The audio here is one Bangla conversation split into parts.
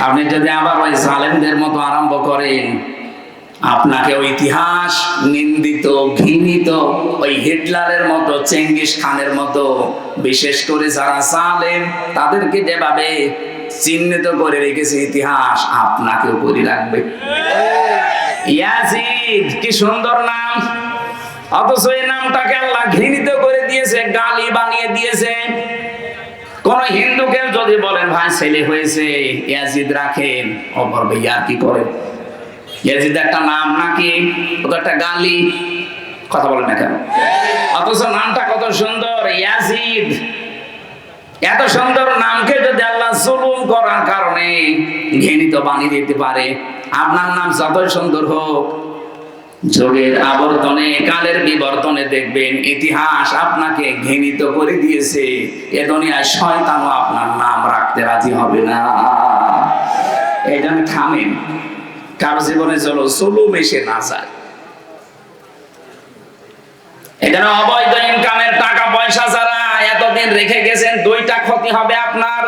আপনি যদি আবার ওই জালেমদের মতো আরম্ভ করেন, আপনাকে ওই ইতিহাস নিন্দিত ঘৃণিত ওই হিটলারের মতো, চেঙ্গিস খানের মতো, বিশেষ করে যারা জালেম তাদেরকে যেভাবে চিহ্নিত করে রেখেছে ইতিহাস, আপনাকেও করে রাখবে। ইয়াজিদ কি সুন্দর নাম, অথচ এই নামটাকে আল্লাহ ঘৃণিত করে দিয়েছে, গালি বানিয়ে দিয়েছে। কোন হিন্দুকে যদি বলেন ভাই ছেলে হয়েছে ইয়াজিদ রাখেন, ও বলবে ইয়ার কি করেন, ইয়াজিদ একটা নাম নাকি, ও তো একটা গালি, কথা বলেন না কেন? অথচ নামটা কত সুন্দর, ইয়াজিদ। এত সুন্দর নামকে যদি আল্লাহ জুলুম করার কারণে ঘৃণিত বানিয়ে দিতে পারে, আপনার নাম যতই সুন্দর হোক, যুগের আবর্তনে কালের বিবর্তনে দেখবেন ইতিহাস আপনাকে ঘৃণিত করে দিয়েছে। এ দুনিয়ায় শয়তানও আপনার নাম রাখতে রাজি হবে না। এই জন্য থামেন, কারো জীবনে চলো জুলুম এসে না যায়। এই জন্য অবৈধ ইনকামের টাকা পয়সা যারা এতদিন রেখে গেছেন, দুইটা ক্ষতি হবে আপনার।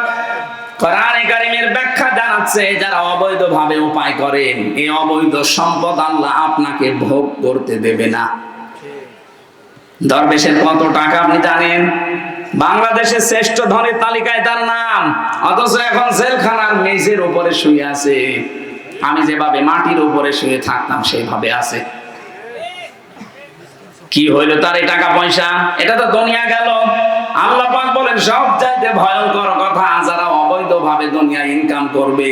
কোরআনে কারীমের ব্যাখ্যা জানাচ্ছে, যারা অবৈধ ভাবে উপায় করেন, এই অবৈধ সম্পদ আল্লাহ আপনাকে ভোগ করতে দেবে না। দরবেশের কত টাকা আপনি জানেন? বাংলাদেশের শ্রেষ্ঠ ধনীর তালিকায় তার নাম, অথচ এখন জেলখানার মেঝের উপরে শুয়ে আছে। আমি যেভাবে মাটির উপরে শুয়ে থাকতাম সেভাবে আছে। কি হইলো তার এই টাকা পয়সা? এটা তো দুনিয়া গেল। আল্লাহ পাক বলেন সবচাইতে ভয়ঙ্কর কথা, যারা অবৈধ ভাবে দুনিয়া ইনকাম করবে,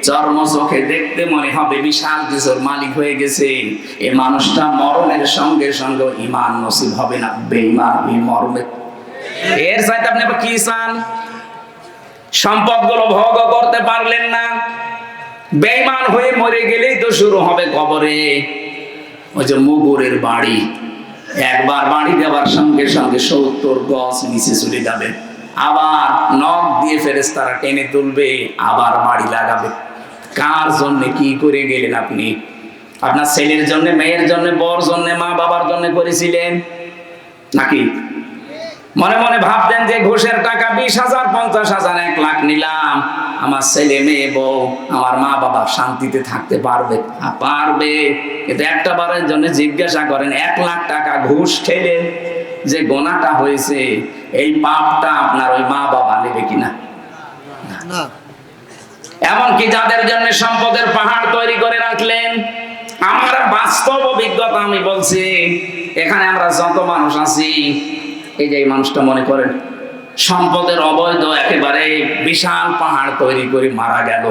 চর্ম চোখে দেখতে মনে হবে বিশাল কিছুর মালিক হয়ে গেছে, এই মানুষটা মরণের সঙ্গে সঙ্গে ঈমান নসিব হবে না, বেঈমান হয়ে মরবে। এর চাইতে আপনি কি চান? সম্পদগুলো ভোগ করতে পারলেন না, বেঈমান হয়ে মরে গেলেই তো শুরু হবে কবরে। ওই যে মুগুরের বাড়ি, একবার বাড়ি দেওয়ার সঙ্গে সঙ্গে 70 গজ নিচে চলে যাবে, আবার নখ দিয়ে ফেরেশতারা টেনে তুলবে, আবার বাড়ি লাগাবে। কার জন্য কি করে গেলেন আপনি? আপনার ছেলের জন্য, মেয়ের জন্য, বর জন্য, মা বাবার জন্য করেছিলেন নাকি? মনে মনে ভাবতেন যে ঘুষের টাকা 20,000, 50,000, 1 লাখ নিলাম, আমার ছেলে মেয়ে বউ, আমার মা বাবা শান্তিতে থাকতে পারবে। পারবে, কিন্তু একটা বারের জন্য জিজ্ঞাসা করেন, 1 লাখ টাকা ঘুষ খেলে যে গোনাটা হয়েছে, এই পাপটা আপনার ওই মা বাবা নেবে কিনা? না। এমনকি যাদের জন্য সম্পদের পাহাড় তৈরি করে রাখলেন, আমার বাস্তব অভিজ্ঞতা আমি বলছি, এখানে আমরা যত মানুষ আছি, এই যে এই মানুষটা মনে করেন সম্পদের অবৈধ একেবারে বিশাল পাহাড় তৈরি করে মারা গেল,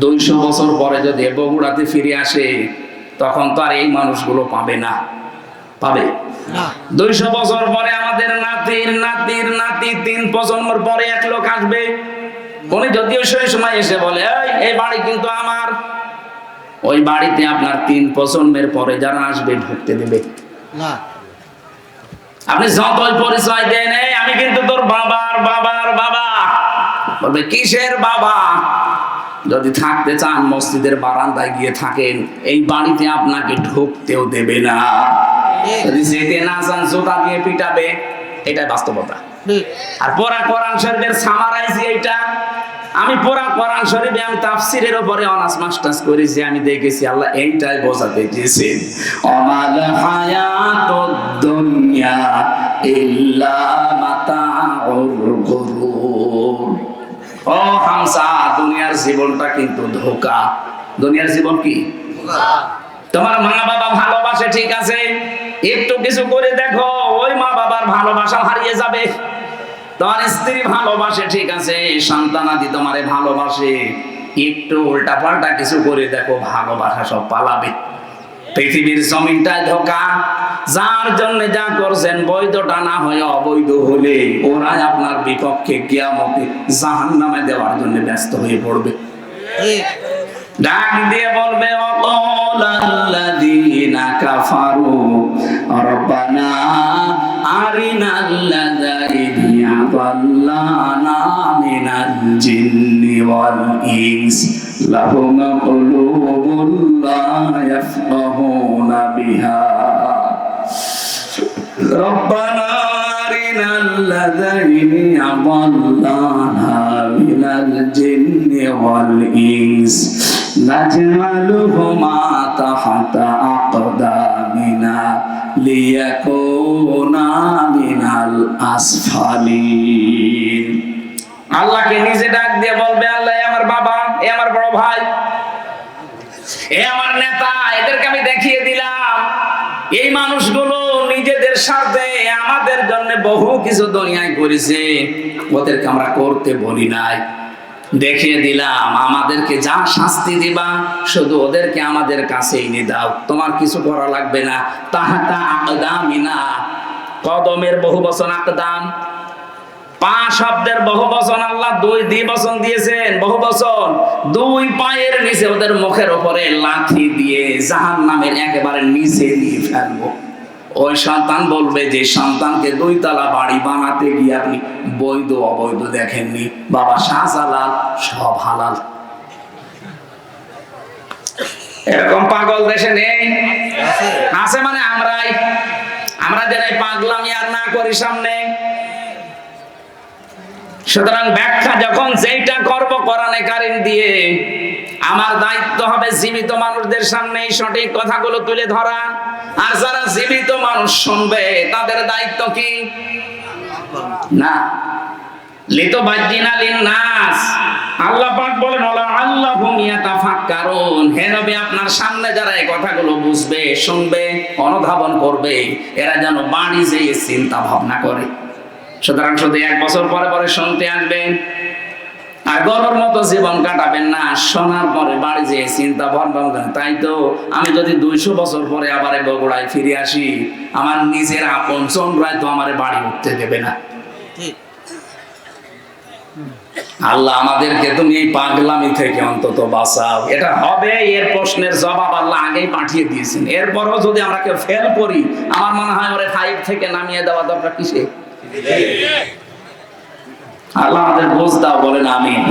200 বছর পরে যদি বগুড়াতে ফিরে আসে, তখন তো আর এই মানুষগুলো পাবে না। পাবে না। 200 বছর পরে আমাদের নাতির নাতির নাতি, 3 প্রজন্মের পরে এক লোক আসবে, উনি যদিও সেই সময় এসে বলে এই বাড়ি কিন্তু আমার, ওই বাড়িতে আপনার 3 প্রজন্মের পরে যারা আসবে ঢুকতে দেবে না। আপনি যতই পরিচয় দেন, আমি কিন্তু তোর বাবার বাবার বাবা, বলবে কিসের বাবা? যদি থাকতে চান মসজিদের বারান্দায় গিয়ে থাকেন, এই বাড়িতে আপনাকে ঢুকতেও দেবে না। যদি যেতে না চান জুতা দিয়ে পিটাবে, এটাই বাস্তবতা। আর পুরা কোরআন শরীফের সামারাইজ এইটা। আমি পুরা কোরআন শরীফে আমি তাফসীরের উপরে অনার্স মাস্টার্স করেছি, আমি দেখেছি আল্লাহ এইটাই বোঝাতে চেয়েছেন, অমাল হায়াতুদ দুনিয়া ইল্লা মাতাউল গুরুর। ও হামসা, দুনিয়ার জীবনটা কিন্তু ধোঁকা। দুনিয়ার জীবন কি ধোঁকা। তোমার মা বাবা ভালোবাসে ঠিক আছে, একটু কিছু করে দেখো ওই মা বাবার ভালোবাসা হারিয়ে যাবে। তোমার স্ত্রী ভালোবাসে ঠিক আছে, সন্তানাদি তোমারে ভালোবাসে, একটু উল্টা পাল্টা কিছু করে দেখো, ভালোবাসা সব পালাবে। পৃথিবীর জমিনটায় ধোঁকা। যার জন্য যা করছেন, বৈধটা না হয়ে অবৈধ হলে ওরাই আপনার বিপক্ষে কিয়ামতে জাহান্নামে দেওয়ার জন্য ব্যস্ত হয়ে পড়বে। ডাক দিয়ে বলবে, ওয়াল্লাযীনা কাফারু রব্বানা আরিনাল্লাযী আযাল্লানা মিনাল জিন্নি ওয়াল ইনস লাহুম কুলুবুন লা ইয়াফকাহুনা বিহা রব্বানা মিনাল্লাযাইনি আযাল্লানা মিনাল জিন্নি ওয়াল ইনস নাজআলুহুমা তাহতা আকদামিনা লিয়াকুনা মিনাল আসফালিন। আল্লাহকে নিজে ডাক দিয়ে বলবে, আল্লাহ এ আমার বাবা, এ আমার বড় ভাই, এ আমার নেতা, এদেরকে আমি দেখিয়ে দিলাম এই মানুষগুলো নিজেদের স্বার্থে আমাদের জন্য বহু কিছু দুনিয়ায় করেছে, ওদেরকে আমরা করতে বলি নাই। দেখিয়ে দিলাম আমাদেরকে যা শাস্তি দিবা শুধু ওদেরকে আমাদের কাছে এনে দাও, তোমার কিছু করা লাগবে না। তাহাতা আকদামিনা, কদমের বহু বচন আকদাম, পা শব্দের বহু বচন, আল্লাহ দুই দ্বিবচন দিয়েছেন, বহু বচন। দুই পায়ের নিচে ওদের মুখের উপরে লাঠি দিয়ে জাহান্নামের একেবারে নিচে নিয়ে ফেলবো। ওই সন্তান বলবে যে সন্তানকে 2 তলা বাড়ি বানাতে গিয়ে আপনি বৈধ অবৈধ দেখেননি, বাবা শাহজালাল সব হালাল। এরকম পাগল দেশে নেই, আছে মানে আমরা যেন পাগলামি আর না করি সামনে। সুতরাং ব্যাখ্যা যখন যেটা করব কোরআনে কারীম দিয়ে, আমার দায়িত্ব হবে জীবিত মানুষদের সামনে এই সঠিক কথাগুলো তুলে ধরা। আর যারা জীবিত মানুষ শুনবে তাদের দায়িত্ব কি? না লিতুবাজ্জিনা লিন্নাস, আল্লাহ পাক বলেন ওয়ালা আল্লাহুম ইয়াতাফাক্কারুন। হে নবী, আপনার সামনে যারা এই কথাগুলো বুঝবে, শুনবে, অনুধাবন করবে, এরা যেন বাড়ি যেয়ে চিন্তা ভাবনা করে। সুতরাং শুধু 1 বছর পরে পরে শুনতে আসবেন আর গরুর মতো জীবন কাটাবেন না, শোনার পরে বাড়ি যেয়ে চিন্তা ভাবনা করেন। তাই তো আমি যদি 200 বছর পরে আবার বগুড়ায় ফিরে আসি, আমার নিজের আপন চন্দ্রায় তো আমার বাড়ি উঠতে দেবে না। আল্লাহ আমাদেরকে তুমি এই পাগলামি থেকে অন্তত বাঁচাও। এটা হবে, এর প্রশ্নের জবাব আল্লাহ আগেই পাঠিয়ে দিয়েছেন। এরপরও যদি আমরা কেউ ফেল করি, আমার মনে হয় ওরে 5 থেকে নামিয়ে দেওয়া দরকার। কিসে? আল্লাহ আমাদের বুঝ দাও, বলেন আমিন।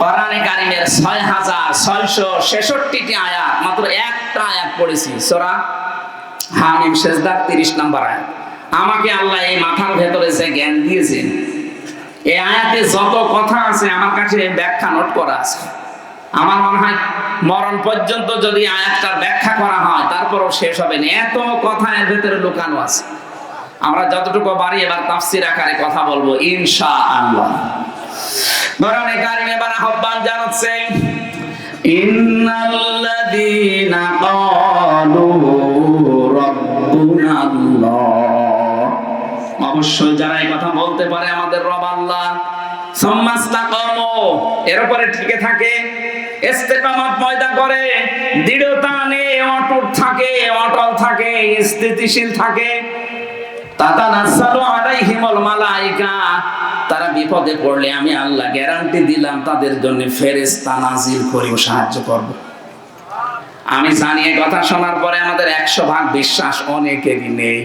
কোরআনে কারীমের 6666টি আয়াত, মাত্র একটা আয়াত পড়েছি, সূরা হামিম সেজদা 30 নম্বর আয়াত। আমাকে আল্লাহ এই মাথার ভেতরে যে জ্ঞান দিয়েছেন, এই আয়াতে যত কথা আছে আমার কাছে ব্যাখ্যা নোট করা আছে। আমার মনে হয় মরণ পর্যন্ত যদি আয়াতটার ব্যাখ্যা করা হয় তারপরও শেষ হবে না, এত কথা এর ভেতরে লুকানো আছে। আমরা যতটুকু পারি এবার তাফসীর আকারে কথা বলবো ইনশাআল্লাহ। কোরআনে কারীমে এবার আহ্বান জানাচ্ছে, ইন্নাল্লাযীনা ক্বালু রাব্বুনাল্লাহ, অবশ্যই যারা এই কথা বলতে পারে আমাদের রব আল্লাহ, সুম্মাস্তাকামু, এর উপরে টিকে থাকে, ইস্তিকামত পয়দা করে, দৃঢ়তা নিয়ে অটুট থাকে, অটল থাকে, স্থিতিশীল থাকে। তাতানাজ্জালু আলাইহিমুল মালায়েকা, তারা বিপদে পড়লে আমি আল্লাহ গ্যারান্টি দিলাম তাদের জন্য ফেরেশতা নাজিল করেও সাহায্য করব। আমি জানি এই কথা শোনার পরে আমাদের 100% বিশ্বাস অনেকেরই নেই।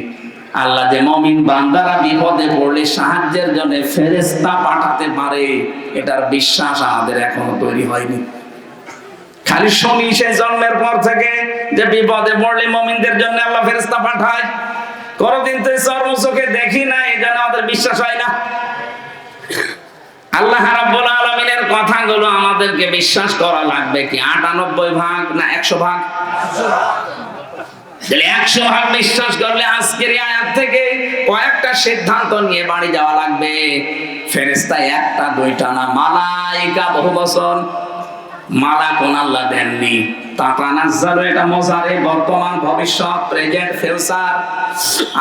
আল্লাহ যে মুমিন বান্দারা বিপদে পড়লে সাহায্যের জন্য ফেরেশতা পাঠাতে পারে, এটার বিশ্বাস আমাদের এখনো তৈরি হয়নি। খালি শুনি সেই জন্মের পর থেকে যে বিপদে পড়লে মুমিনদের জন্য আল্লাহ ফেরেশতা পাঠায়, কোনদিন তো চর্মচোখে দেখি না, এই জন্য আমাদের বিশ্বাস হয় না। আল্লাহ রাব্বুল আলামিনের কথাগুলো আমাদেরকে বিশ্বাস করা লাগবে কি 98% না 100%? 100% বিশ্বাস করলে আজকের এই আয়াত থেকে কয়েকটা সিদ্ধান্ত নিয়ে বাড়ি যাওয়া লাগবে। ফেরেশতা একটা দুইটা না, মালায়েকা বহু বচন। মালা কোন আল্লাহ দেননি, তাতানাজ্জালু এটা মুজারে, বর্তমান, ভবিষ্যৎ, প্রেজেন্ট, ফিউচার।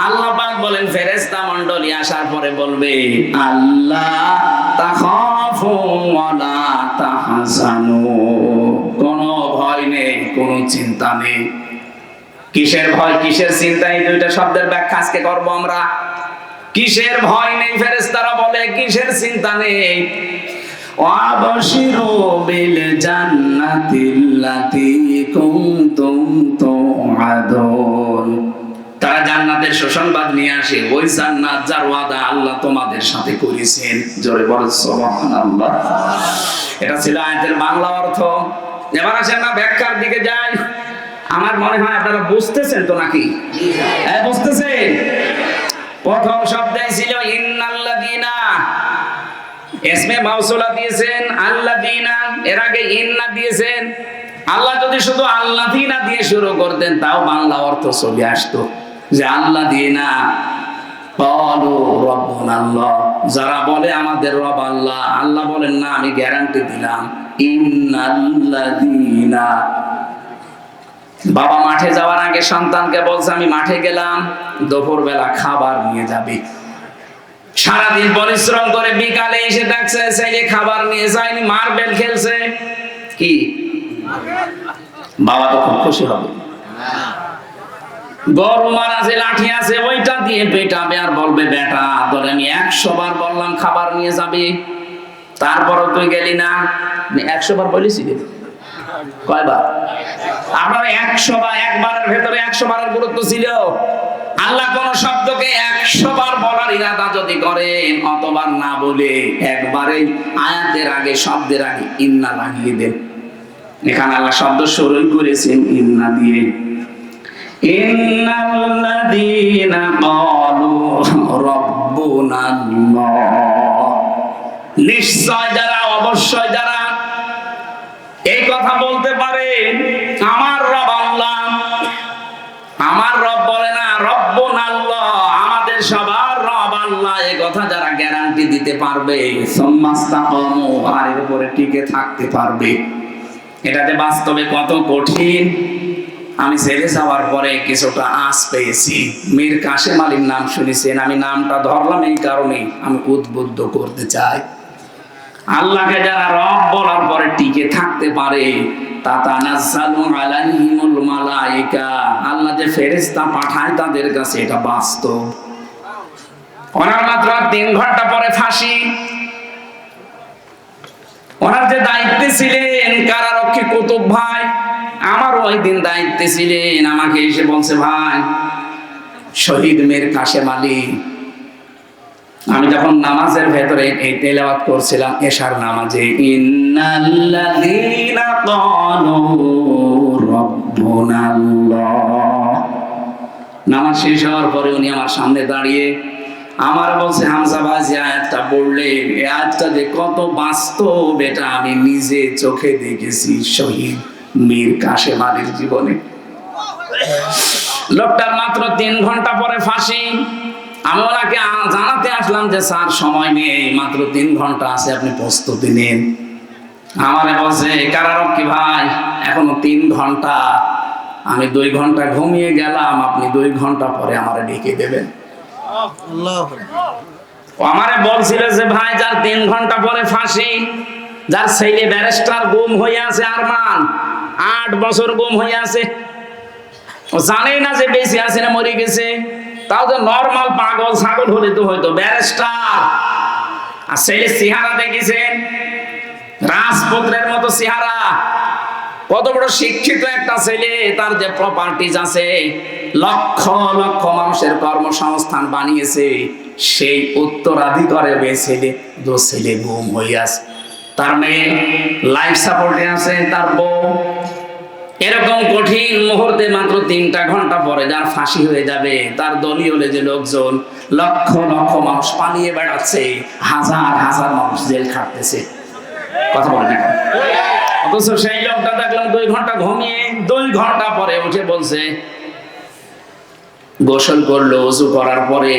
আল্লাহ পাক বলেন ফেরেশতা মণ্ডলী আসার পরে বলবে, আল্লাহ তাখাফু ওয়া লা তাহজানু, কোনো ভয় নেই, কোনো চিন্তা নেই। কিসের ভয়, কিসের চিন্তা, এই দুইটা শব্দের ব্যাখ্যা আজকে করব আমরা। কিসের ভয় নেই, ফেরেশতারা বলে কিসের চিন্তা নেই। ওয়াবশিরু বিল জান্নাতিল্লাতী কুনতুম তুআদুন, তারা জান্নাতের সুসংবাদ নিয়ে আসে, ওই জান্নাত যার ওয়াদা আল্লাহ তোমাদের সাথে করেছেন। জোরে বলেন সুবহানাল্লাহ। এটা ছিল আয়াতের বাংলা অর্থ। এবার আসেন না ব্যাখ্যার দিকে যাই। আমার মনে হয় আপনারা বুঝতেছেন তো নাকি? হ্যাঁ বুঝতেছেন। প্রথম শব্দে ছিল ইন্নাল্লাযীনা, ইসমে মাউসুলা দিয়েছেন আল্লাযীনা, এর আগে ইন্না দিয়েছেন। আল্লাহ যদি শুধু আল্লাযীনা দিয়ে শুরু করতেন তাও বাংলা অর্থ চলে আসতো যে আল্লাযীনা ক্বালু রাব্বুনাল্লাহ, যারা বলে আমাদের রব আল্লাহ। আল্লাহ বলেন না, আমি গ্যারান্টি দিলাম ইন্নাল্লাযীনা। বাবা মাঠে যাওয়ার আগে সন্তানকে বলছে আমি মাঠে গেলাম, দুপুরবেলা খাবার নিয়ে যাবে। সারাদিন পরিশ্রম করে বিকালে এসে ডাকছে ছেলে খাবার নিয়ে যায়নি, মার্বেল খেলছে, কি বাবা তো খুব খুশি হবে। গরু মারা যে লাঠি আছে ওইটা দিয়ে পেটাবে আর বলবে বেটা ধরে আমি 100 বার বললাম খাবার নিয়ে যাবে, তারপরও তুই গেলি না। 100 বার বলেছি, কয়বার? আপনার 100 বার, একবারের ভেতরে 100 বারের গুরুত্ব ছিল। আল্লাহ কোন শব্দকে 100 বার বলার ইরাদা যদি করেন, অতবার না বলে একবারে আয়াতের আগে শব্দের আগে ইন্না লাগিয়ে দেন। এখানে আল্লাহ শব্দ শুরুই করেছেন ইন্না দিয়ে। ইন্নাল্লাযীনা ক্বালু রাব্বুনাল্লাহ, নিশ্চয় যারা, অবশ্যই যারা এই কথা বলতে পারে আমার রব আল্লাহ। আমার রব বলে না রব্বুনাল্লাহ, আমাদের সবার রব আল্লাহ, এই কথা যারা গ্যারান্টি দিতে পারবে, সুম্মাস্তাকামু, আর এর উপরে টিকে থাকতে পারবে। এটা যে বাস্তবে কত কঠিন আমি ছেড়ে যাওয়ার পরে কিছুটা আঁচ পেয়েছি। মীর কাশেম আলীর নাম শুনেছেন, আমি নামটা ধরলাম এই কারণে আমি উদ্বুদ্ধ করতে চাই। আল্লাহকে যারা রব বলার পরে টিকে থাকতে পারে, তাতানাজ্জালু আলাইহিমুল মালায়েকা, আল্লাহ যে ফেরেশতা পাঠায় তাদের কাছে, এটা বাস্তব। ওনার মাত্র 3 ঘন্টা পরে ফাঁসি। ওনার যে দায়িত্বে ছিলেন কারারক্ষী কুতুব ভাই, আমার ওই দিন দায়িত্বে ছিলেন, আমাকে এসে বলছে ভাই শহীদ মীর কাশেম আলী, আমি যখন নামাজের ভেতরে এই তেলাওয়াত করছিলাম এশার নামাজে, ইন্নাল্লাযীনা ক্বালু রাব্বুনাল্লাহ, নামাজ শেষ হওয়ার পরে উনি আমার সামনে দাঁড়িয়ে আমার বলছে হামজা ভাই যে আয়াতটা পড়লেন, এই আয়াতটা যে কত বাস্তব এটা আমি নিজে চোখে দেখেছি শহীদ মীর কাশেম আলীর জীবনে। লোকটার মাত্র 3 ঘন্টা পরে ফাঁসি। আমি ওনাকে জানাতে আসলাম যে স্যার সময় নেই, মাত্র 3 ঘন্টা আছে, আপনি প্রস্তুতি নিন। আমারে বলছে কারারক্ষী ভাই এখনো 3 ঘন্টা, আমি 2 ঘন্টা ঘুমিয়ে গেলাম, আপনি 2 ঘন্টা পরে আমারে ডেকে দেবেন। আমারে বলছিল যে ভাই যার 3 ঘন্টা পরে ফাঁসি, যার ছেলে ব্যারিস্টার গুম হয়ে আছে, আরমান 8 বছর গুম হয়ে আছে, ও জানেই না যে বেঁচে আছে না মরে গেছে। তাও তো নরমাল পাগল ছাগল হলে তো হয়তো, ব্যারিস্টার। আর ছেলে চেহারা দেখেছেন, রাজপুত্রের মতো চেহারা, কত বড় শিক্ষিত একটা ছেলে, তার যে প্রপার্টিজ আছে, লক্ষ লক্ষ মানুষের কর্মসংস্থান বানিয়েছে, সেই উত্তরাধিকারে ছেলে, দো ছেলে গুম হয়ে আছে, তার মেয়ে লাইফ সাপোর্টে আছে, তার বউ। এরকম কঠিন মুহূর্তে মাত্র 3টা ঘন্টা পরে যার ফাঁসি হয়ে যাবে, তার দলীয় যে লোকজন, লক্ষ লক্ষ মানুষ পালিয়ে বেড়াচ্ছে, হাজার হাজার মানুষ জেল খাটতেছে, কথা বলে না। অথচ সেই লোকটা দেখলাম 2 ঘন্টা ঘুমিয়ে 2 ঘন্টা পরে উঠে বলছে, গোসল করলো, ওযু করার পরে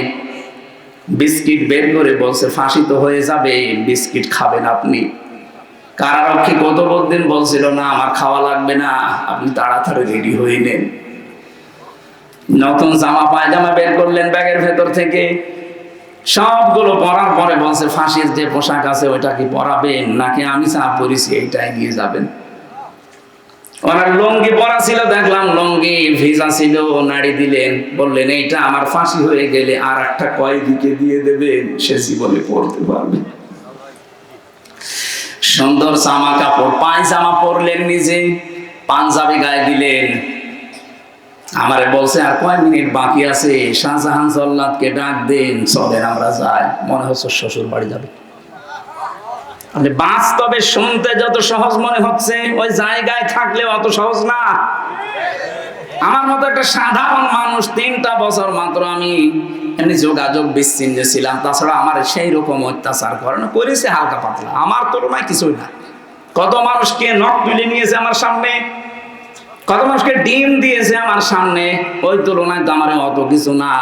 বিস্কিট বের করে বলছে ফাঁসি তো হয়ে যাবে, বিস্কিট খাবেন আপনি। কারারক্ষী কতদিন বলছিল না আমার খাওয়া লাগবে না, আপনি তাড়াতাড়ি রেডি হয়ে নেন। নতুন জামা পায়জামা বের করলেন ব্যাগের ভেতর থেকে, সবগুলো পরার পরে বলছে ফাঁসির যে পোশাক আছে ওইটা কি পরাবেন নাকি আমি যা পরেছি এইটাই নিয়ে যাবেন। ওনার লুঙ্গি পরা ছিল, দেখলাম লুঙ্গি ভিজা ছিল, নাড়ি দিলেন, বললেন এইটা আমার ফাঁসি হয়ে গেলে আর একটা কয়েদিকে দিয়ে দেবেন, সে জীবনে পড়তে পারবে। সুন্দর জামা কাপড়, পায়জামা পরলেন নিজে, পাঞ্জাবি গায়ে দিলেন। আমারে বলছে আর কয় মিনিট বাকি আছে, শাহজাহান জল্লাদকে ডাক দেন, চলেন আমরা যাই। মনে হচ্ছে শ্বশুর বাড়ি যাবে। আপনি বাস্তবে শুনতে যত সহজ মনে হচ্ছে, ওই জায়গায় থাকলে অত সহজ না। আমার মতো একটা সাধারণ মানুষ 3টা বছর মাত্র আমি এমনি যোগাযোগ বিচ্ছিন্ন ছিলাম, তাছাড়া আমার সেই রকম অত্যাচার করে না, করেছে হালকা পাতলা, আমার তুলনায় কিছুই না। কত মানুষকে নখ তুলে নিয়েছে আমার সামনে, কত মানুষকে ডিম দিয়েছে আমার সামনে, ওই তুলনায় তো আমার অত কিছু না।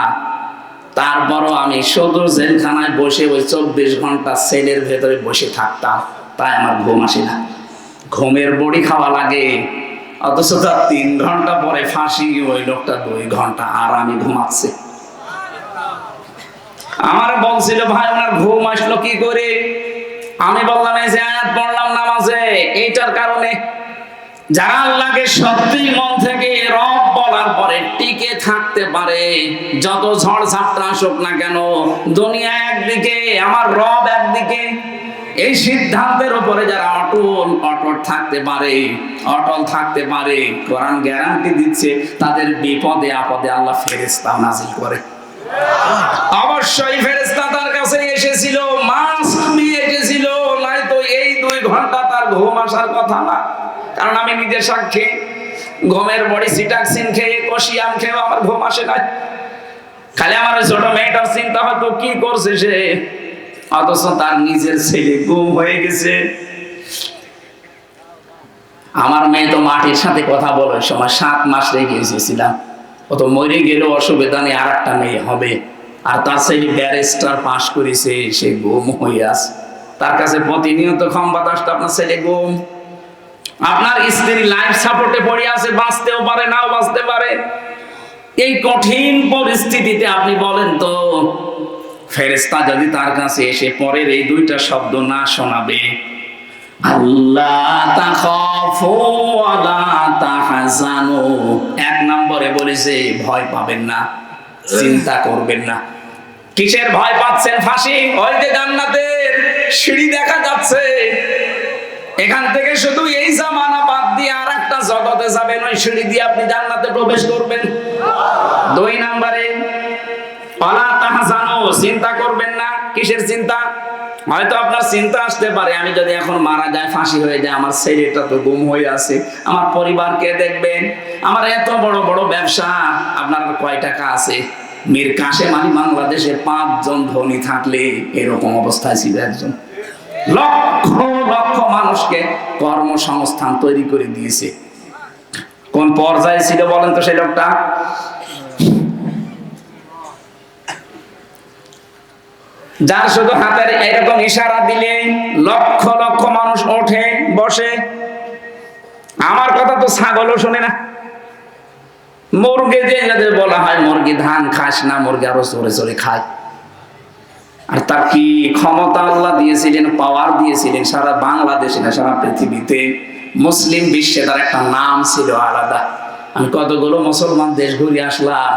তারপরও আমি শুধু জেলখানায় বসে ওই 24 ঘন্টা সেলের ভেতরে বসে থাকতাম, তাই আমার ঘুম আসে না, ঘুমের বড়ি খাওয়া লাগে। অথচ তার 3 ঘন্টা পরে ফাঁসি, ওই লোকটা 2 ঘন্টা আরামে ঘুমাচ্ছে। আমার বলছিল ভাই ওনার ঘুম আসলো কি করে? আমি বললাম এই যে আয়াত পড়লাম নামাজে, এইটার কারণে। যারা আল্লাহকে সত্যি মন থেকে রব বলার পরে টিকে থাকতে পারে, যত ঝড় ঝাপটা আসুক না কেন, দুনিয়া একদিকে আমার রব একদিকে, এই সিদ্ধান্তের উপরে যারা অটল থাকতে পারে, কোরআন গ্যারান্টি দিচ্ছে তাদের বিপদে আপদে আল্লাহ ফেরেশতা নাজিল করে। অবশ্যই ফেরেশতা তার কাছে এসেছিল, মাস্ক নিয়ে এসেছিল, নয়তো এই 2 ঘন্টা তার ঘুম আসার কথা না। কারণ আমি নিজে সাক্ষী, ঘুমের বড়ি সিটাক্সিন খেয়ে, কষিয়াম খেয়ে আমার ঘুম আসে না। খালি আমার ওই ছোট মেয়েটার চিন্তা হয়তো কি করছে সে, অথচ তার নিজের ছেলে গুম হয়ে গেছে। আমার মেয়ে তো মাটির সাথে কথা বলার সময় 7 মাস রেখে এসেছিলাম, ও তো মরে গেলেও অসুবিধা নেই, আর একটা মেয়ে হবে। আর তার ছেলে ব্যারিস্টার পাশ করেছে, সে গুম হয়ে আছে। তার কাছে প্রতিনিয়ত সংবাদ আসতো আপনার ছেলে গুম, আপনার স্ত্রী লাইফ সাপোর্টে পড়ে আছে, বাঁচতেও পারে নাও বাঁচতে পারে। এই কঠিন পরিস্থিতিতে আপনি বলেন তো, ফেরেশতা যদি তার কাছে এসে পরের এই 2টা শব্দ না শোনাবে, আল্লাহ তাখাফু ওয়া লা তাহজানু, 1 নম্বরে বলেছে ভয় পাবেন না, চিন্তা করবেন না। কিসের ভয় পাচ্ছেন? ফাঁসি। ওই যে জান্নাতের সিঁড়ি দেখা যাচ্ছে, এখান থেকে শুধু এই জামানা বাদ দিয়ে আর একটা জগতে যাবেন, ওই সিঁড়ি দিয়ে আপনি জান্নাতে প্রবেশ করবেন। 2 নম্বরে ওয়ালা তাহজানু, চিন্তা করবেন না। কিসের চিন্তা? হয়তো আপনার চিন্তা আসতে পারে, আমি যদি এখন মারা যাই, ফাঁসি হয়ে যায়, আমার ছেলেটা তো গুম হয়ে আছে, আমার পরিবার কে দেখবেন, আমার এত বড় বড় ব্যবসা, আপনার কয় টাকা আছে? মীর কাসেম আলী বাংলাদেশে 5 জন ধনী থাকলে এরকম অবস্থায় ছিল একজন, লক্ষ লক্ষ মানুষকে কর্মসংস্থান তৈরি করে দিয়েছে। কোন পর্যায়ে ছিল বলেন তো সেই লোকটা? যার শুধু হাতের এরকম ইশারা দিলে লক্ষ লক্ষ মানুষ ওঠে বসে। আমার কথা তো ছাগলও শোনে না। মুরগি যে বলা হয় মুরগি ধান খাস না, মুরগি আরো চড়ে চড়ে খায়। আর তার কি ক্ষমতা আল্লাহ দিয়েছিলেন, পাওয়ার দিয়েছিলেন সারা বাংলাদেশে না সারা পৃথিবীতে, মুসলিম বিশ্বে তার একটা নাম ছিল আলাদা। আমি কতগুলো মুসলমান দেশ ঘুরে আসলাম,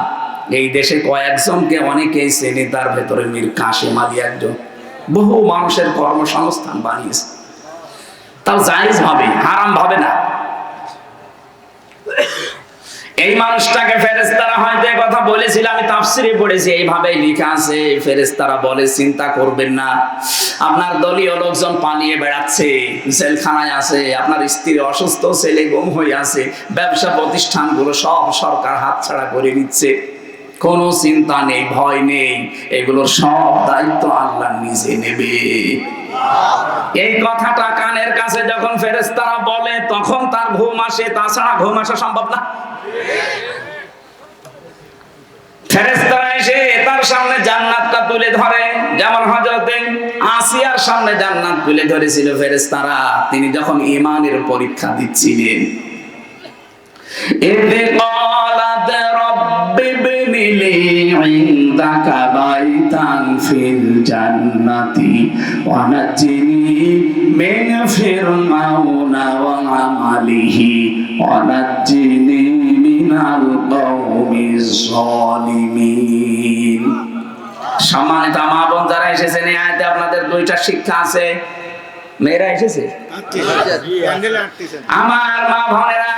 এই দেশে কয়েকজনকে অনেকেই চেনে, তার ভেতরে মীর কাসেম আলী একজন। বহু মানুষের কর্মসংস্থান বানিয়েছে, তাও জায়েজ ভাবে, হারাম ভাবে না। এই মানুষটাকে ফেরেশতারা হয়তো এই কথা বলেছিল, আমি তাফসিরে পড়েছি, এইভাবেই লেখা আছে। ফেরেশতারা বলে চিন্তা করবেন না, আপনার দলীয় লোকজন পালিয়ে বেড়াচ্ছে, জেলখানায় আছে, আপনার স্ত্রী অসুস্থ, ছেলে গুম হয়ে আছে, ব্যবসা প্রতিষ্ঠানগুলো সব সরকার হাতছাড়া করে নিচ্ছে, কোনো চিন্তা নেই, ভয় নেই, এগুলোর সব দায়িত্ব আল্লাহ নিজে নেবে। এই কথাটা কানের কাছে যখন ফেরেশতারা বলে, তখন তার ঘুম আসে, তাছাড়া ঘুম আসা সম্ভব না। ফেরেশতারা এসে তার সামনে জান্নাতটা তুলে ধরে, যেমন হযরতে আসিয়ার সামনে জান্নাত তুলে ধরেছিল ফেরেশতারা, তিনি যখন ঈমানের পরীক্ষা দিচ্ছিলেন। ইয ক্বালাত রাব্বি ইবনি লি ইনদাকা বাইতান ফিল জান্নাতি ওয়া নাজ্জিনি মিন ফিরআউনা ওয়া আমালিহি ওয়া নাজ্জিনি মিনাল কওমিজ যালিমিন। সম্মানিত মা বোন যারা এসেছেন, এই আয়াতে আপনাদের 2টা শিক্ষা আছে। মেয়েরা এসেছে, আমার মা বোনেরা,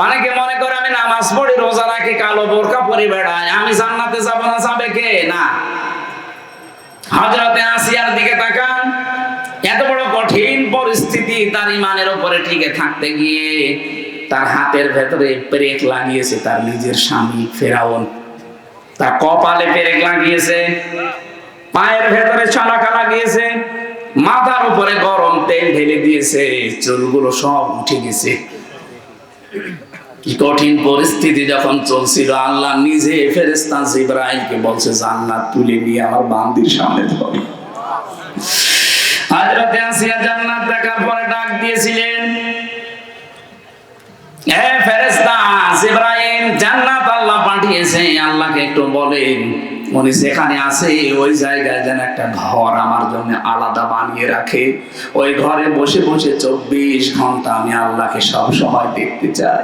অনেকে মনে করে আমি নামাজ পড়ি, রোজা রাখি, কালো বোরকা পরে বেড়াই, আমি জান্নাতে যাব না, যাবে কে? না। হযরতে আসিয়ার দিকে তাকান, এত বড় কঠিন পরিস্থিতি, তার ঈমানের উপরে টিকে থাকতে গিয়ে তার হাতের ভেতরে পেরেক লাগিয়েছে তার নিজের স্বামী ফেরাউন। তার কপালে পেরেক লাগিয়েছে, পায়ের ভেতরে চালাকা লাগিয়েছে, মাথার উপরে গরম তেল ঢেলে দিয়েছে, চুলগুলো সব উঠে গেছে। কি কঠিন পরিস্থিতি যখন চলছিল, আল্লাহ নিজে ফেরেশতা জিবরাইলকে বলছে জান্নাত তুলে নিয়ে আমার বান্দির সামনে ধরো। হযরতে আসিয়া জান্নাত দেখার পরে ডাক দিয়েছিলেন, হে ফেরেশতা জিবরাইল, জান্নাত আল্লাহ পাঠিয়েছে, আল্লাহকে একটু বলেন উনি যেখানে আছে ওই জায়গায় যেন একটা ঘর আমার জন্য আলাদা বানিয়ে রাখে। ওই ঘরে বসে বসে 24 ঘন্টা আমি আল্লাহকে সব সময় দেখতে চাই।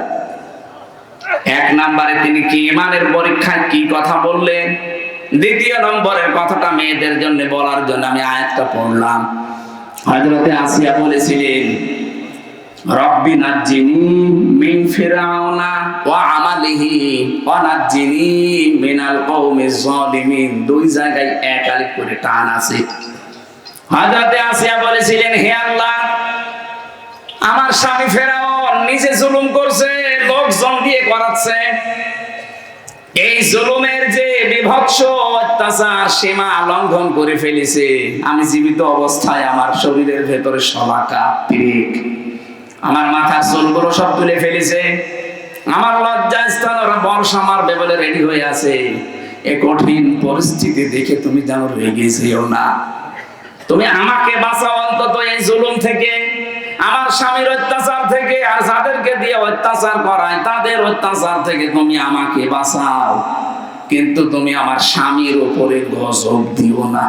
এক নম্বরে তিনি কি ইমানের পরীক্ষায় কি কথা বললেন, দ্বিতীয় নম্বরের কথাটা মেয়েদের জন্য বলার জন্য আমি আয়াতটা পড়লাম। হযরতে আসিয়া বলেছিলেন, রব্বি নাজ্জিনি মিন ফিরাউনা ওয়া আমালিহি ওয়া নাজ্জিনি মিনাল কওমিজ জালিমিন। দুই জায়গায় এক আলিফ করে টান আছে। হযরতে আসিয়া বলেছিলেন, হে আল্লাহ, আমার স্বামী ফেরাউন নিজে জুলুম করছে, লোকজন দিয়ে করাচ্ছে। এই জুলুমের যে বিভৎস অত্যাচার সীমা লঙ্ঘন করে ফেলেছে। আমি জীবিত অবস্থায় আমার শরীরের ভেতরে শলাকা পেরেক, আমার মাথার চুলগুলো সব তুলে ফেলেছে, আমার লজ্জাস্থান ওরা বর্ষা মারবে বলে রেডি হয়ে আছে। এ কঠিন পরিস্থিতি দেখে তুমি যেন রেগে যেও না, তুমি আমাকে বাঁচাও অন্তত এই জুলুম থেকে, আমার স্বামীর অত্যাচার থেকে, আর যাদেরকে দিয়ে অত্যাচার করায় তাদের অত্যাচার থেকে তুমি আমাকে বাঁচাও, কিন্তু তুমি আমার স্বামীর উপরে গজব দিও না।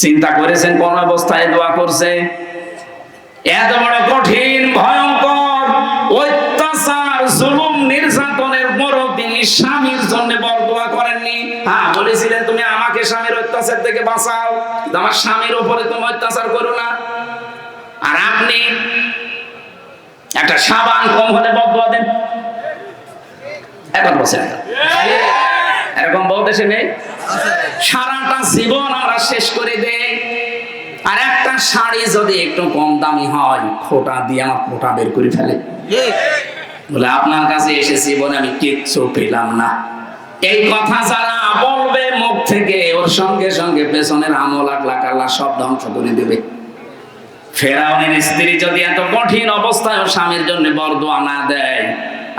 চিন্তা করেছেন কোন অবস্থায় দোয়া করছে? এত বড় কঠিন ভয়ঙ্কর অত্যাচার জুলুম নির্যাতনের পরও তিনি স্বামীর জন্য বরদোয়া করেননি। হ্যাঁ, বলেছিলেন তুমি আমাকে স্বামীর অত্যাচার থেকে বাঁচাও, আমার স্বামীর উপরে তুমি অত্যাচার করো না। আর আপনি একটা সাবান কম হলে বদদোয়া দেন। এখন বসে এরকম বউ দেশে নেই। সারাটা জীবন আমরা শেষ করে দেই। আর একটা শাড়ি যদি একটু কম দামি হয়, খোটা দিয়ে আমার খোটা বের করে ফেলে, বলে আপনার কাছে এসেছি বলে আমি কিচ্ছু পেলাম না। এই কথা যারা বলবে মুখ থেকে, ওর সঙ্গে সঙ্গে পেছনের আমল আখলাক আল্লাহ সব ধ্বংস করে দেবে। ফেরাউনের স্ত্রী যদি এত কঠিন অবস্থায় স্বামীর জন্য বরদোয়া না দেয়,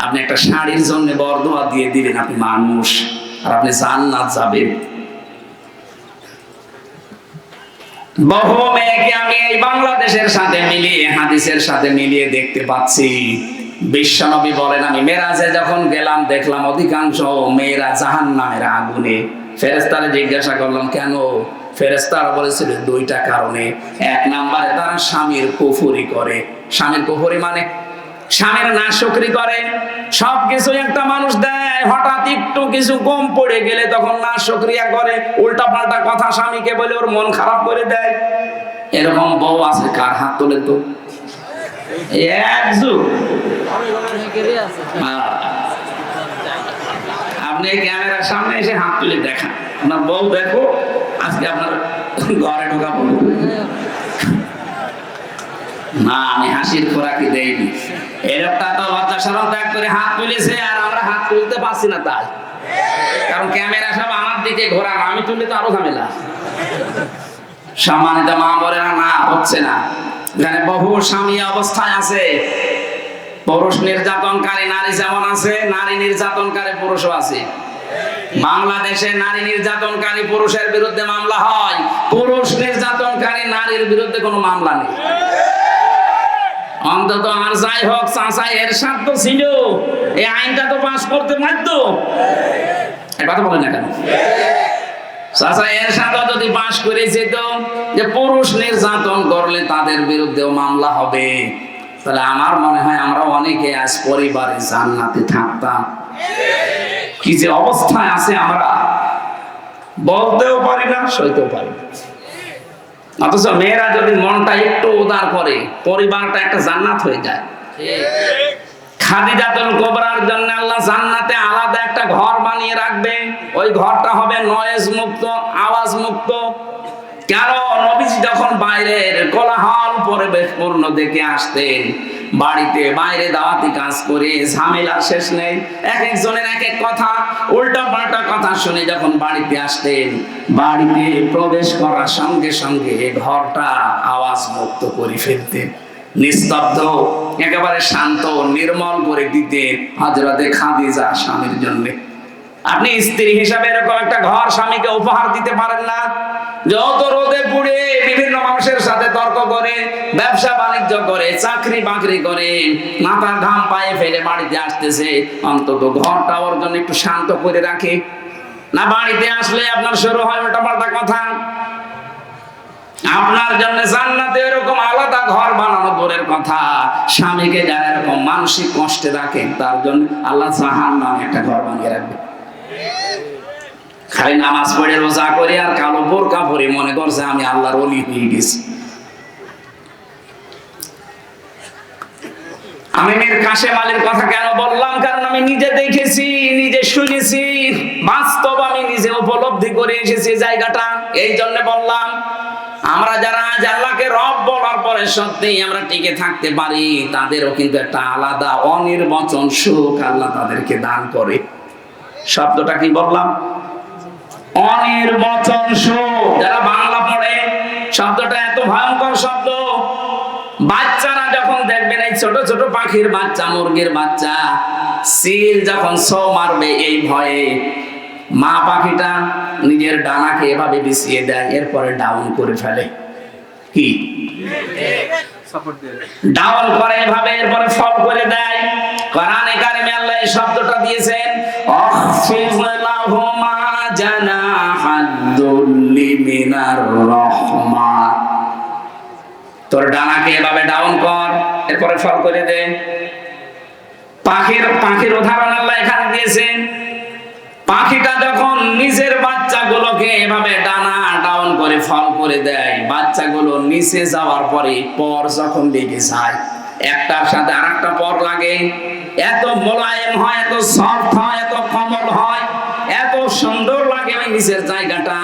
আপনি একটা শাড়ির জন্য বরদোয়া দিয়ে দিলেন, আপনি মানুষ, আর আপনি জান্নাত যাবেন। বহু মেয়েকে আমি এই বাংলাদেশের সাথে মিলিয়ে, হাদিসের সাথে মিলিয়ে দেখতে পাচ্ছি। বিশ্বনবী বলেন, আমি মেরাজে যখন গেলাম দেখলাম অধিকাংশ মেয়েরা জাহান্নামের আগুনে। ফেরেশতারা জিজ্ঞাসা করলাম কেন? ফেরেশতারা বলেছিল দুইটা কারণে। এক নম্বরে তারা স্বামীর কুফরি করে। স্বামীর কুফরি মানে স্বামীর নাশকরি করে। সবকিছু একটা মানুষ দেয়, হঠাৎ একটু কিছু কম পড়ে গেলে তখন নাশকরিয়া করে, উল্টা পাল্টা কথা স্বামীকে বলে ওর মন খারাপ করে দেয়। এরকম বউ আছে কার? হাত তোলে তো। আপনি ক্যামেরার সামনে এসে হাত তুলে দেখান, আপনার বউ দেখো আজকে আপনার ঘরে ঢোকাবো না। আমি হাসির খোরাকি দেইনি। এরকম তো লজ্জা শরম ত্যাগ করে হাত তুলেছে, আর আমরা হাত তুলতে পারছি না তাই, কারণ ক্যামেরা সব আমার দিকে ঘোরানো, আমি তুললে তো আরো ঝামেলা। সম্মানিত মা বোনেরা, না হচ্ছে না। এখানে বহু স্বামী অবস্থায় আছে। পুরুষ নির্যাতনকারী নারী যেমন আছে, নারী নির্যাতনকারী পুরুষও আছে। বাংলাদেশে নারী নির্যাতনকারী পুরুষের বিরুদ্ধে মামলা হয়, পুরুষ নির্যাতনকারী নারীর বিরুদ্ধে কোনো মামলা নেই। অন্তত আর যাই হোক, চাচা এরশাদ তো ছিল, এই আইনটা তো পাস করতে পারতো। কথা বলেন না কেন? চাচা এরশাদ যদি পাস করে যেত যে পুরুষ নির্যাতন করলে তাদের বিরুদ্ধেও মামলা হবে, তাহলে আমার মনে হয় আমরা অনেকে আজ পরিবারে জান্নাতে থাকতাম। কি যে অবস্থায় আছে আমরা বলতেও পারি না, সইতেও পারি না। অথচ মেয়েরা যদি মনটা একটু উদার করে, পরিবারটা একটা জান্নাত হয়ে যায়। খাদিজাতুল কুবরার জন্য আল্লাহ জান্নাতে আলাদা একটা ঘর বানিয়ে রাখবে। ওই ঘরটা হবে নয়েজ মুক্ত, আওয়াজ মুক্ত। কেন? নবীজি যখন বাইরের কোলাহল পরিবেশ পূর্ণ দেখে আসতেন, বাড়িতে বাইরে দাওয়াতি কাজ করে ঝামেলার শেষ নেই। এক একজনের এক এক কথা, উল্টা পাল্টা কথা শুনে যখন বাড়িতে আসতেন, বাড়িতে প্রবেশ করার সঙ্গে সঙ্গে ঘরটা আওয়াজ মুক্ত করে ফেলতেন, নিস্তব্ধ, একেবারে শান্ত নির্মল করে দিতেন হযরতে খাদিজা স্বামীর জন্য। আপনি স্ত্রী হিসাবে এরকম একটা ঘর স্বামীকে উপহার দিতে পারেন না? যত রোদে পুড়ে বিভিন্ন মানুষের সাথে তর্ক করে, ব্যবসা বাণিজ্য করে, চাকরি বাকরি করে, মাথার ঘাম পায়ে ফেলে বাড়িতে আসতেছে, অন্তত ঘরটা ওর জন্য একটু শান্ত করে রাখে না? বাড়িতে আসলে আপনার শুরু হয় উল্টা পাল্টা কথা। আপনার জন্য জান্নাতে এরকম আলাদা ঘর বানানো দূরের কথা, স্বামীকে যারা এরকম মানসিক কষ্টে রাখেন তার জন্য আল্লাহ জাহান্নামে একটা ঘর বানিয়ে রাখবে। খালি নামাজ পড়ে রোজা করে আর কালো বোরকা পরে মনে করছে আমি আল্লাহর ওলি হয়ে গেছি। আমি মীর কাশেম আলীর কথা কেন বললাম? কারণ আমি নিজে দেখেছি, নিজে শুনেছি, বাস্তব আমি নিজে উপলব্ধি করে এসেছি জায়গাটা, এই জন্য বললাম। আমরা যারা আজ আল্লাহকে রব বলার পরে সত্যি আমরা টিকে থাকতে পারি, তাদেরও কিন্তু একটা আলাদা অনির্বচন সুখ আল্লাহ তাদেরকে দান করে। শব্দটা কি বললাম? অনির্বচন সুখ। যারা বাংলা পড়ে, শব্দটা এত ভয়ঙ্কর শব্দ। বাচ্চারা যখন দেখবেন এই ছোট ছোট পাখির বাচ্চা, মুরগির বাচ্চা, সিল যখন ছো মারবে এই ভয়ে মা পাখিটা নিজের ডানাকে এভাবে বিছিয়ে দেয়, এরপরে ডাউন করে ফেলে। কি ডাউন করে এভাবে, এরপরে ফল করে দেয়। কোরআনে কারিমে আল্লাহ এই শব্দটা দিয়েছেন, আখফিজ লাহুমা জানাহাদ-দুল্লি মিনার রাহমা। তোর ডানাকে এভাবে ডাউন কর, এরপরে ফল করে দে। পাখির উদাহরণ আল্লাহ এখানে দিয়েছেন। পাখিটা যখন নিজের বাচ্চাগুলোকে এভাবে ডানা ডাউন করে ফল করে দেয়, বাচ্চাগুলো নিচে যাওয়ার পরে পর যখন লেগে যায়, একটার সাথে আরেকটা পর লাগে, এত মোলায়েম হয়, এত সফট হয়, এত কোমল হয়, এত সুন্দর লাগে ওই নিচের জায়গাটা।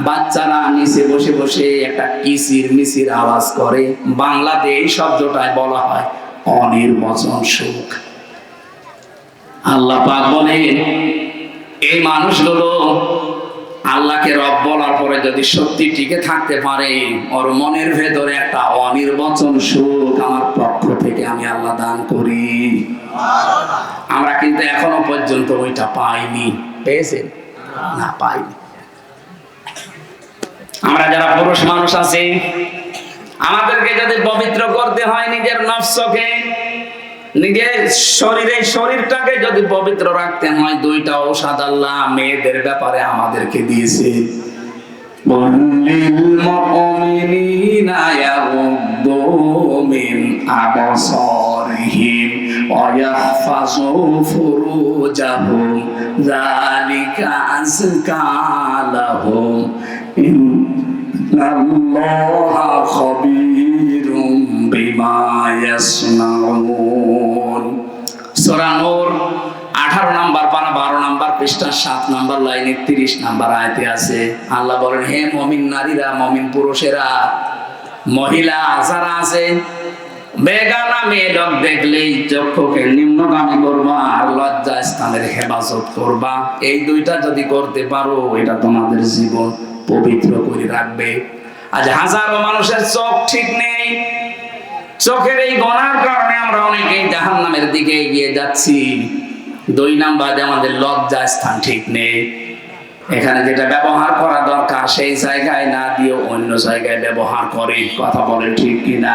বাচ্চারা নিচে বসে বসে একটা কিচির মিচির আওয়াজ করে। বাংলাতে এই শব্দটাই বলা হয় অনির্বচন সুখ। আল্লাহ পাক বলেন, এই মানুষগুলো আল্লাহকে রব বলার পরে যদি সত্যি টিকে থাকতে পারে, ওর মনের ভেতরে একটা অনির্বচন সুখ আমার পক্ষ থেকে আমি আল্লাহ দান করি। আমরা কিন্তু এখনো পর্যন্ত ওইটা পাইনি। পেয়েছেন না? পাইনি। আমরা যারা পুরুষ মানুষ আছি, আমাদেরকে যদি পবিত্র করতে হয় নিজের নফসকে, নিজের শরীরটাকে যদি পবিত্র রাখতে হয়, দুইটা ঔষধ আল্লাহ মেয়েদের ব্যাপারে আমাদেরকে দিয়েছে। লিল মুমিনিনা ইয়াগুদ্দু মিন আবসারিহিম ওয়া ইয়াহফাযু ফুরুজাহুম যালিকা আযকা লাহুম ইন্নাল্লাহা খাবীরুম বিমা ইয়াসনাউন। সূরা নূর 18 নম্বর পারা 12 নম্বর পৃষ্ঠা 7 নম্বর লাইনে 30 নম্বর আয়াতে আছে। আল্লাহ বলেন, হে মুমিন নারীরা, মুমিন পুরুষেরা, মহিলা যারা আছে, বেগানা মেয়ে লোক দেখলেই চক্ষুকে নিম্নগামী করবা আর লজ্জা স্থানের হেফাজত করবা। এই দুইটা যদি করতে পারো, এটা তোমাদের জীবন পবিত্র করে রাখবে। আজ হাজারো মানুষের চোখ ঠিক নেই। চোখের এই গুনার কারণে আমরা অনেকেই জাহান্নামের দিকে এগিয়ে যাচ্ছি। 2 নাম্বারে আমাদের লজ্জা স্থান ঠিক নেই। এখানে যেটা ব্যবহার করা দরকার সেই জায়গায় না দিয়ে অন্য জায়গায় ব্যবহার করে। কথা বলে ঠিক কিনা?